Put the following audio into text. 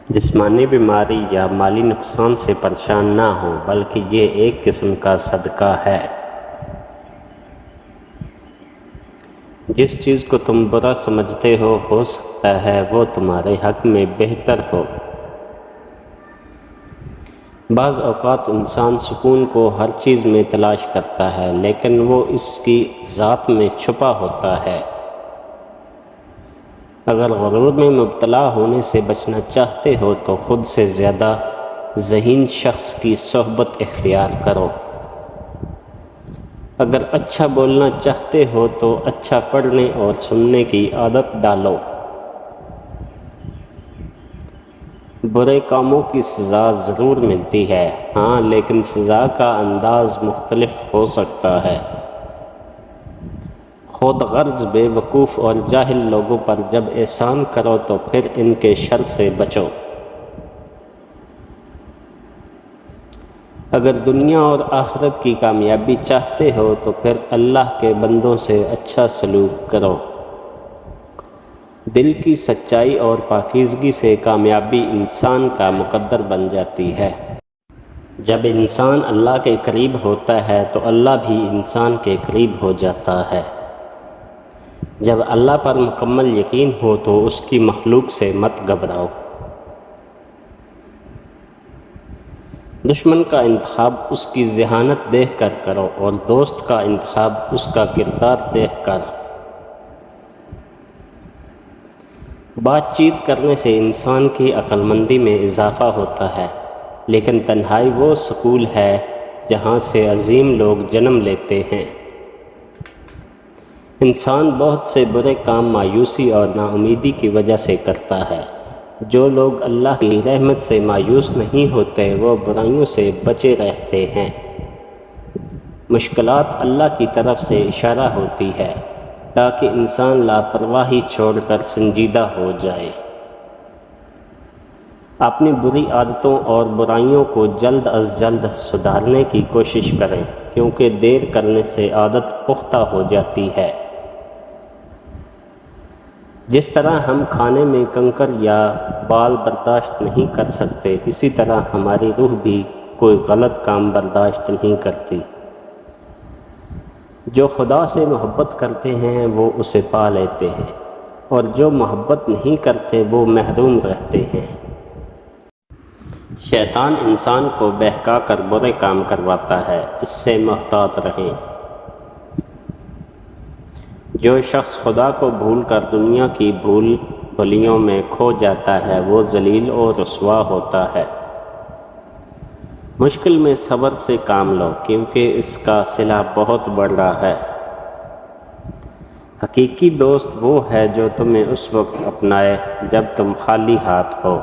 جسمانی بیماری یا مالی نقصان سے پریشان نہ ہو، بلکہ یہ ایک قسم کا صدقہ ہے۔ جس چیز کو تم برا سمجھتے ہو سکتا ہے وہ تمہارے حق میں بہتر ہو۔ بعض اوقات انسان سکون کو ہر چیز میں تلاش کرتا ہے، لیکن وہ اس کی ذات میں چھپا ہوتا ہے۔ اگر غرور میں مبتلا ہونے سے بچنا چاہتے ہو تو خود سے زیادہ ذہین شخص کی صحبت اختیار کرو۔ اگر اچھا بولنا چاہتے ہو تو اچھا پڑھنے اور سننے کی عادت ڈالو۔ برے کاموں کی سزا ضرور ملتی ہے، ہاں، لیکن سزا کا انداز مختلف ہو سکتا ہے۔ خود غرض بے وقوف اور جاہل لوگوں پر جب احسان کرو تو پھر ان کے شر سے بچو۔ اگر دنیا اور آخرت کی کامیابی چاہتے ہو تو پھر اللہ کے بندوں سے اچھا سلوک کرو۔ دل کی سچائی اور پاکیزگی سے کامیابی انسان کا مقدر بن جاتی ہے۔ جب انسان اللہ کے قریب ہوتا ہے تو اللہ بھی انسان کے قریب ہو جاتا ہے۔ جب اللہ پر مکمل یقین ہو تو اس کی مخلوق سے مت گھبراؤ۔ دشمن کا انتخاب اس کی ذہانت دیکھ کر کرو اور دوست کا انتخاب اس کا کردار دیکھ کر۔ بات چیت کرنے سے انسان کی عقل مندی میں اضافہ ہوتا ہے، لیکن تنہائی وہ سکول ہے جہاں سے عظیم لوگ جنم لیتے ہیں۔ انسان بہت سے برے کام مایوسی اور ناامیدی کی وجہ سے کرتا ہے۔ جو لوگ اللہ کی رحمت سے مایوس نہیں ہوتے وہ برائیوں سے بچے رہتے ہیں۔ مشکلات اللہ کی طرف سے اشارہ ہوتی ہے تاکہ انسان لاپرواہی چھوڑ کر سنجیدہ ہو جائے۔ اپنی بری عادتوں اور برائیوں کو جلد از جلد سدھارنے کی کوشش کریں، کیونکہ دیر کرنے سے عادت پختہ ہو جاتی ہے۔ جس طرح ہم کھانے میں کنکر یا بال برداشت نہیں کر سکتے، اسی طرح ہماری روح بھی کوئی غلط کام برداشت نہیں کرتی۔ جو خدا سے محبت کرتے ہیں وہ اسے پا لیتے ہیں، اور جو محبت نہیں کرتے وہ محروم رہتے ہیں۔ شیطان انسان کو بہکا کر برے کام کرواتا ہے، اس سے محتاط رہیں۔ جو شخص خدا کو بھول کر دنیا کی بھول بھلیوں میں کھو جاتا ہے وہ ذلیل اور رسوا ہوتا ہے۔ مشکل میں صبر سے کام لو، کیونکہ اس کا صلہ بہت بڑا ہے۔ حقیقی دوست وہ ہے جو تمہیں اس وقت اپنائے جب تم خالی ہاتھ ہو۔